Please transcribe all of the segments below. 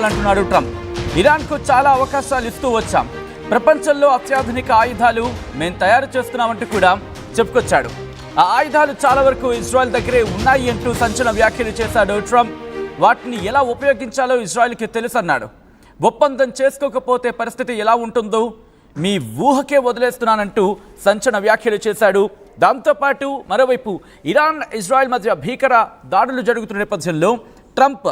అంటున్నాడు ట్రంప్. ఇరాన్కు చాలా అవకాశాలు ఇస్తూ వచ్చాం, ప్రపంచంలో అత్యాధునిక ఆయుధాలు మేము తయారు చేస్తున్నామంటూ కూడా చెప్పుకొచ్చాడు. ఆ ఆయుధాలు చాలా వరకు ఇజ్రాయెల్ దగ్గరే ఉన్నాయి అంటూ సంచలన వ్యాఖ్యలు చేశాడు ట్రంప్. వాటిని ఎలా ఉపయోగించాలో ఇజ్రాయెల్కి తెలుసన్నాడు. ఒప్పందం చేసుకోకపోతే పరిస్థితి ఎలా ఉంటుందో మీ ఊహకే వదిలేస్తున్నానంటూ సంచలన వ్యాఖ్యలు చేశాడు. దాంతోపాటు మరోవైపు ఇరాన్ ఇజ్రాయెల్ మధ్య భీకర దాడులు జరుగుతున్న నేపథ్యంలో ట్రంప్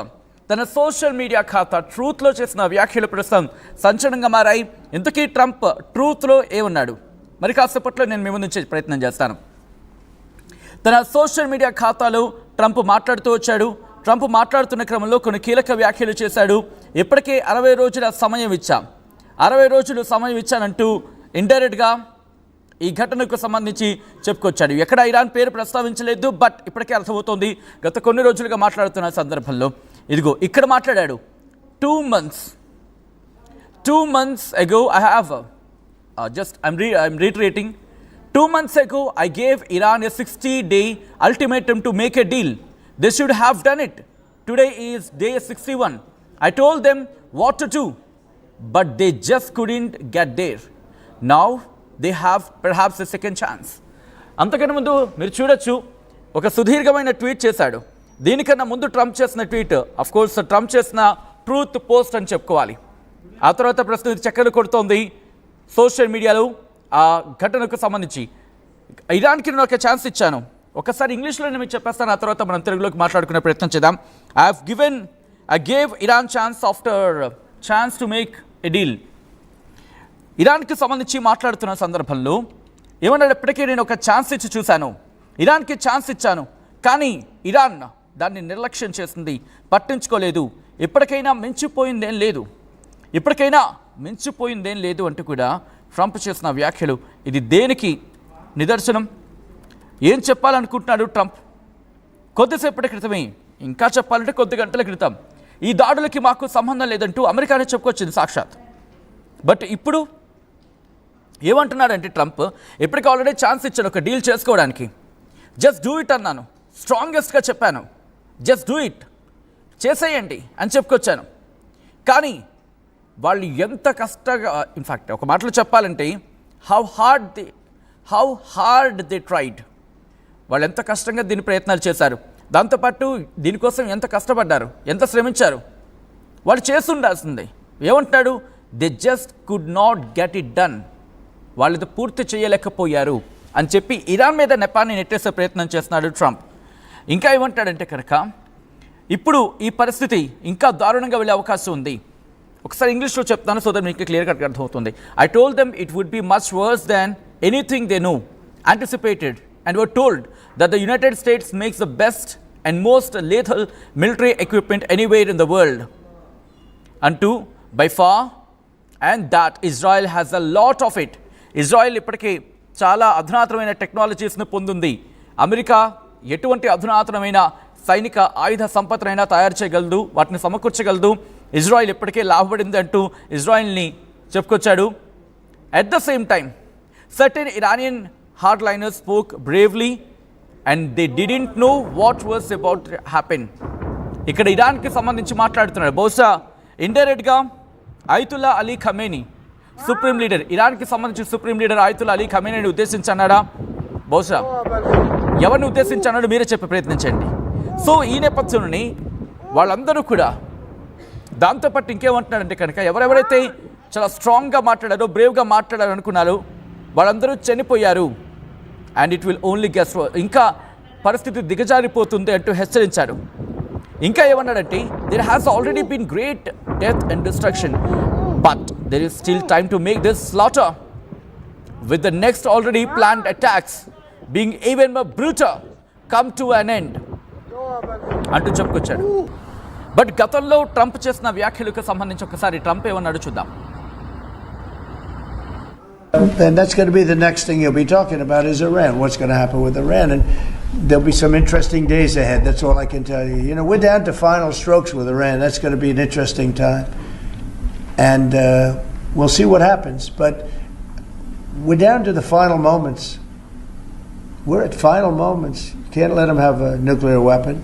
తన సోషల్ మీడియా ఖాతా ట్రూత్లో చేసిన వ్యాఖ్యలు ప్రస్తుతం సంచలనంగా మారాయి. ఇంతకీ ట్రంప్ ట్రూత్లో ఏమన్నాడు మరి కాసేపట్లో నేను మీ ముందు ప్రయత్నం చేస్తాను. తన సోషల్ మీడియా ఖాతాలో ట్రంప్ మాట్లాడుతూ వచ్చాడు. ట్రంప్ మాట్లాడుతున్న క్రమంలో కొన్ని కీలక వ్యాఖ్యలు చేశాడు. ఇప్పటికే 60 రోజుల సమయం ఇచ్చాం, 60 రోజులు సమయం ఇచ్చానంటూ ఇండైరెక్ట్గా ఈ ఘటనకు సంబంధించి చెప్పుకొచ్చాడు. ఎక్కడ ఇరాన్ పేరు ప్రస్తావించలేదు, బట్ ఇప్పటికే అర్థమవుతోంది. గత కొన్ని రోజులుగా మాట్లాడుతున్న సందర్భంలో ఇదిగో ఇక్కడ మాట్లాడాడు. 2 months ago I have I'm reiterating. 2 months ago I gave Iran a 60-day ultimatum to make a deal. They should have done it. Today is day 61. I told them what to do, but they just couldn't get there. Now they have perhaps a second chance. అంతకన్నా ముందు మీరు చూడొచ్చు, ఒక సుదీర్ఘమైన tweet చేశాడు. దీనికన్నా ముందు Trump చేసిన ట్వీట్ కోర్స్ ట్రంప్ చేసిన ట్రూత్ పోస్ట్ అని చెప్పుకోవాలి. ఆ తర్వాత ప్రస్తుతం చక్కర్లు కొడుతోంది సోషల్ మీడియాలో ఆ ఘటనకు సంబంధించి. ఇరాన్కి నేను ఒక ఛాన్స్ ఇచ్చాను, ఒకసారి ఇంగ్లీష్లో నేను మీకు చెప్పేస్తాను, ఆ తర్వాత మనం తెలుగులోకి మాట్లాడుకునే ప్రయత్నం చేద్దాం. I gave Iran chance to make a deal. ఇరాన్కి సంబంధించి మాట్లాడుతున్న సందర్భంలో ఏమన్నాడు, ఇప్పటికీ నేను ఒక ఛాన్స్ ఇచ్చి చూశాను, ఇరాన్కి ఛాన్స్ ఇచ్చాను, కానీ ఇరాన్ దాన్ని నిర్లక్ష్యం చేస్తుంది, పట్టించుకోలేదు, ఇప్పటికైనా మించిపోయిందేం లేదు అంటూ కూడా ట్రంప్ చేసిన వ్యాఖ్యలు. ఇది దేనికి నిదర్శనం? ఏం చెప్పాలనుకుంటున్నాడు ట్రంప్? కొద్దిసేపటి క్రితమే, ఇంకా చెప్పాలంటే కొద్ది గంటల క్రితం, ఈ దాడులకి మాకు సంబంధం లేదంటూ అమెరికానే చెప్పుకొచ్చింది సాక్షాత్. బట్ ఇప్పుడు ఏమంటున్నాడంటే ట్రంప్, ఇప్పటికీ ఆల్రెడీ ఛాన్స్ ఇచ్చాను ఒక డీల్ చేసుకోవడానికి, జస్ట్ డూ ఇట్ అన్నాను, స్ట్రాంగెస్ట్గా చెప్పాను, జస్ట్ డూ ఇట్, చేసేయండి అని చెప్పుకొచ్చాను. కానీ వాళ్ళు ఎంత కష్టంగా, ఇన్ఫ్యాక్ట్ ఒక మాటలో చెప్పాలంటే హౌ హార్డ్ దే ట్రైడ్, వాళ్ళు ఎంత కష్టంగా దీని ప్రయత్నాలు చేశారు, దాంతోపాటు దీనికోసం ఎంత కష్టపడ్డారు, ఎంత శ్రమించారు, వాళ్ళు చేస్తుండాల్సిందే. ఏమంటున్నాడు, they just could not get it done, వాళ్ళది పూర్తి చేయలేకపోయారు అని చెప్పి ఇరాన్ మీద నెపాన్ని నెట్టేసే ప్రయత్నం చేస్తున్నాడు ట్రంప్. ఇంకా ఏమంటాడంటే కనుక ఇప్పుడు ఈ పరిస్థితి ఇంకా దారుణంగా వెళ్ళే అవకాశం ఉంది. ఒకసారి ఇంగ్లీష్లో చెప్తాను సో దట్ మీకు క్లియర్ కట్గా అర్థమవుతుంది. I told them it would be much worse than anything they know, anticipated, and were told that the United States makes the best and most lethal military equipment anywhere in the world, unto by far, and that Israel has a lot of it. Israel ఇప్పటికీ చాలా అధునాతనమైన టెక్నాలజీస్ను పొందింది. America ఎటువంటి అధునాతనమైన సైనిక ఆయుధ సంపత్తినైనా తయారు చేయగలదు, వాటిని సమకూర్చగలదు. ఇజ్రాయెల్ ఇప్పటికే లాభపడింది అంటూ ఇజ్రాయెల్ని చెప్పుకొచ్చాడు. At the same time, certain Iranian hardliners spoke bravely and they didn't know what was about to happen. ఇక్కడ ఇరాన్కి సంబంధించి మాట్లాడుతున్నాడు. బహుశా ఇండైరెక్ట్గా Ayatollah Ali Khamenei, supreme leader, ఇరాన్కి సంబంధించి సుప్రీం లీడర్ అయతుల్లా అలీ ఖమేనీని ఉద్దేశించి అన్నాడా? బహుశా ఎవరిని ఉద్దేశించి అన్నాడు మీరే చెప్పే ప్రయత్నించండి. సో ఈ నేపథ్యంలోని వాళ్ళందరూ కూడా దాంతోపాటు ఇంకేమంటున్నాడంటే కనుక ఎవరెవరైతే చాలా స్ట్రాంగ్గా మాట్లాడారో, బ్రేవ్గా మాట్లాడారు అనుకున్నారు, వాళ్ళందరూ చనిపోయారు. And it will only gets, ఇంకా పరిస్థితి దిగజారిపోతుంది అంటూ హెచ్చరించాడు. ఇంకా ఏమన్నాడంటే there has already been great death and destruction, but there is still time to make this slaughter with the next already planned attacks being even more brutal come to an end అంటూ చెప్పుకొచ్చాడు. But గతంలో Trump చేసిన వ్యాఖ్యలకు సంబంధించి ఒకసారి Trump ఏమన్నాడు చూద్దాం. And that's going to be the next thing you'll be talking about is Iran. What's going to happen with Iran? And there'll be some interesting days ahead. That's all I can tell you. You know, we're down to final strokes with Iran. That's going to be an interesting time. And we'll see what happens. But we're down to the final moments. We're at final moments. You can't let them have a nuclear weapon.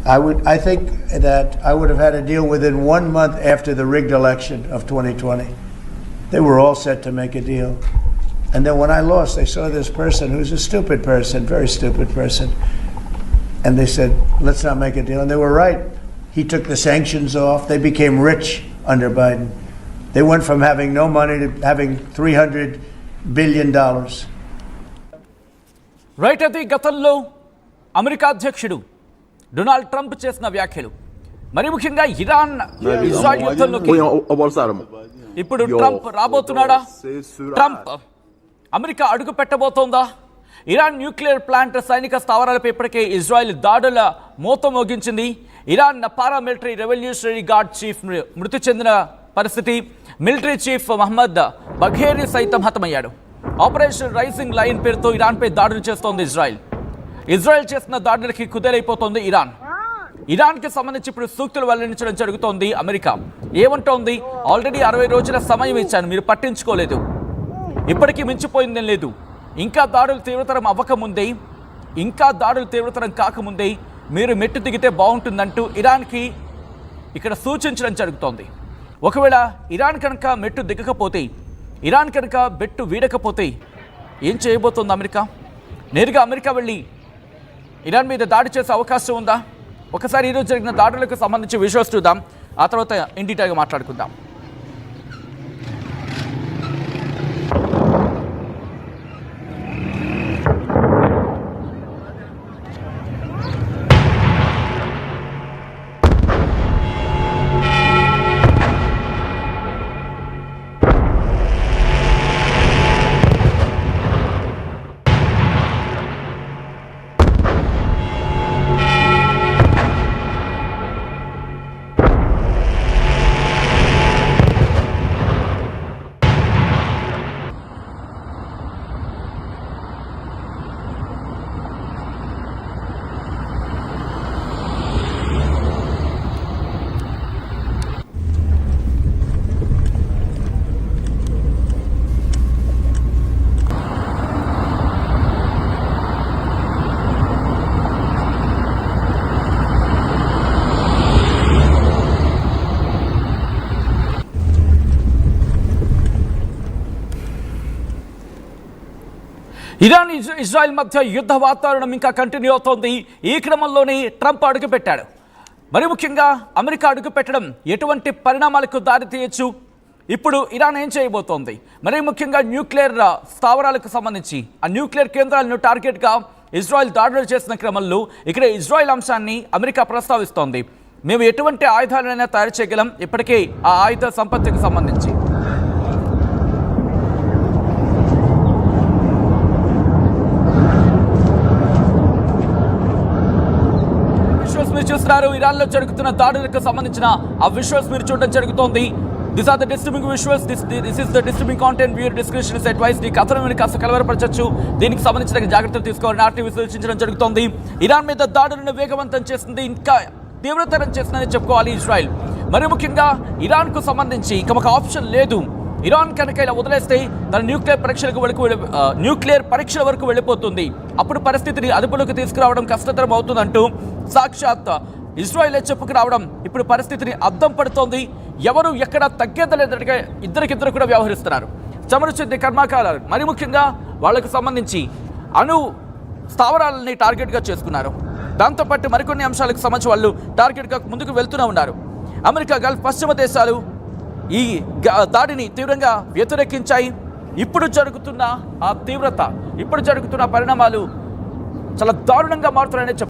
I think that I would have had a deal within 1 month after the rigged election of 2020. They were all set to make a deal. And then when I lost, they saw this person who's a stupid person, very stupid person. And they said, let's not make a deal. And they were right. He took the sanctions off. They became rich under Biden. They went from having no money to having $300 billion. Right. అది గతంలో America అధ్యక్షుడు Donald Trump చేసిన వ్యాఖ్యలు. మరి ముఖ్యంగా Iran Israel యుద్ధంలోకి ఇప్పుడు Trump రాబోతున్నాడా? Trump America అడుగు పెట్టబోతోందా? Iran nuclear plant సైనిక స్థావరాలపై ఇప్పటికే ఇజ్రాయెల్ దాడుల మోత మోగించింది. Iran paramilitary revolutionary guard chief మృతి చెందిన పరిస్థితి. మిలిటరీ చీఫ్ మహమ్మద్ బఘేరి సైతం హతమయ్యాడు. ఆపరేషన్ రైజింగ్ లైన్ పేరుతో ఇరాన్పై దాడులు చేస్తోంది ఇజ్రాయెల్. ఇజ్రాయెల్ చేసిన దాడులకి కుదేలైపోతోంది ఇరాన్. ఇరాన్కి సంబంధించి ఇప్పుడు సూక్తులు వెల్లడించడం జరుగుతోంది అమెరికా. ఏమంటోంది? ఆల్రెడీ 60 రోజుల సమయం ఇచ్చాను, మీరు పట్టించుకోలేదు, ఇప్పటికీ మించిపోయిందేం లేదు, ఇంకా దాడులు తీవ్రతరం కాకముందే మీరు మెట్టు దిగితే బాగుంటుందంటూ ఇరాన్కి ఇక్కడ సూచించడం జరుగుతోంది. ఒకవేళ ఇరాన్ కనుక మెట్టు దిగకపోతే, ఇరాన్ కనుక బెట్టు వీడకపోతే ఏం చేయబోతోంది అమెరికా? నేరుగా అమెరికా వెళ్ళి ఇరాన్ మీద దాడి చేసే అవకాశం ఉందా? ఒకసారి ఈరోజు జరిగిన దాడులకు సంబంధించి విజువల్స్ చూద్దాం, ఆ తర్వాత ఇన్ డీటెయిల్గా మాట్లాడుకుందాం. ఇరాన్ ఇజ్రాయెల్ మధ్య యుద్ధ వాతావరణం ఇంకా కంటిన్యూ అవుతోంది. ఈ క్రమంలోనే ట్రంప్ అడుగుపెట్టాడు. మరి ముఖ్యంగా అమెరికా అడుగుపెట్టడం ఎటువంటి పరిణామాలకు దారితీయచ్చు? ఇప్పుడు ఇరాన్ ఏం చేయబోతోంది? మరి ముఖ్యంగా న్యూక్లియర్ స్థావరాలకు సంబంధించి ఆ న్యూక్లియర్ కేంద్రాలను టార్గెట్గా ఇజ్రాయెల్ దాడులు చేసిన క్రమంలో ఇక్కడ ఇజ్రాయెల్ అంశాన్ని అమెరికా ప్రస్తావిస్తోంది. మేము ఎటువంటి ఆయుధాలైనా తయారు చేయగలం, ఇప్పటికే ఆ ఆయుధ సంపత్తికి సంబంధించి చూస్తున్నారు. ఇరాన్ లో జరుగుతున్న దాడులకు సంబంధించిన ఆ విజువల్స్ మీరు చూడడం జరుగుతోంది. This are the disturbing visuals. This is the disturbing content. Viewer discretion is advised. ఈ కథను మీరు కాస్త కలవరపరచచ్చు, దీనికి సంబంధించిన జాగ్రత్తలు తీసుకోవాలని ఆర్టీవీ సూచించడం జరుగుతోంది. ఇరాన్ మీద దాడులను వేగవంతం చేస్తుంది, ఇంకా తీవ్రతరం చేస్తుందని చెప్పుకోవాలి ఇజ్రాయెల్. మరి ముఖ్యంగా ఇరాన్ కు సంబంధించి ఇక ఒక ఆప్షన్ లేదు. ఇరాన్ కనుక ఇలా వదిలేస్తే తన న్యూక్లియర్ పరీక్షల వరకు వెళ్ళిపోతుంది. అప్పుడు పరిస్థితిని అదుపులోకి తీసుకురావడం కష్టతరం అవుతుందంటూ సాక్షాత్ ఇజ్రాయెలే చెప్పుకురావడం ఇప్పుడు పరిస్థితిని అద్దం పడుతోంది. ఎవరు ఎక్కడ తగ్గేదలేదట్టుగా ఇద్దరికిద్దరు కూడా వ్యవహరిస్తున్నారు. చమురు శుద్ధి కర్మాగారాలు మరి ముఖ్యంగా వాళ్లకు సంబంధించి అణు స్థావరాలని టార్గెట్గా చేసుకున్నారు. దాంతోపాటు మరికొన్ని అంశాలకు సంబంధించి వాళ్ళు టార్గెట్గా ముందుకు వెళ్తూనే ఉన్నారు. అమెరికా, గల్ఫ్, పశ్చిమ దేశాలు ఈ దాడిని తీవ్రంగా వ్యతిరేకించాయి. ఇప్పుడు జరుగుతున్న ఆ తీవ్రత, ఇప్పుడు జరుగుతున్న పరిణామాలు చాలా దారుణంగా మారుతున్నాయని